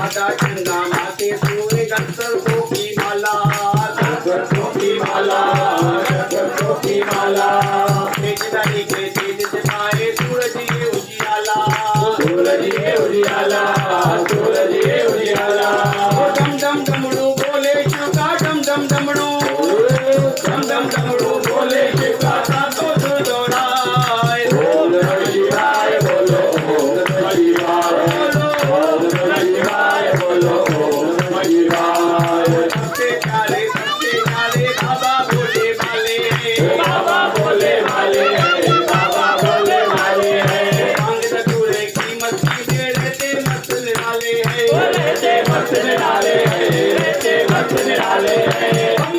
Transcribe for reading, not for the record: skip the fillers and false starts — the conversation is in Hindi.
राधा चंदा माते सोए गणपतों की माला, गणपतों की माला, गणपतों की माला। तेज दाई के तेज से पाए सूरज ये उजियाला, सूरज ये उजियाला, सूरज ये उजियाला। डम डम डमरू बोले शिव का डम डम डमरू, डम डम डमरू बोले शिव का सातों सुर दोहराए। ओम नमः शिवाय बोलो, ओम नमः शिवाय बोलो, ओम नमः शिवाय बोलो, ओम नमः शिवाय। सबसे प्यारे बाबा भोले वाले, बाबा भोले वाले, बाबा भोले वाले हैं। भांग धतूरे की मस्ती में रहते मस्त निराले हैं, रहते मस्त निराले हैं, रहते मस्त निराले हैं।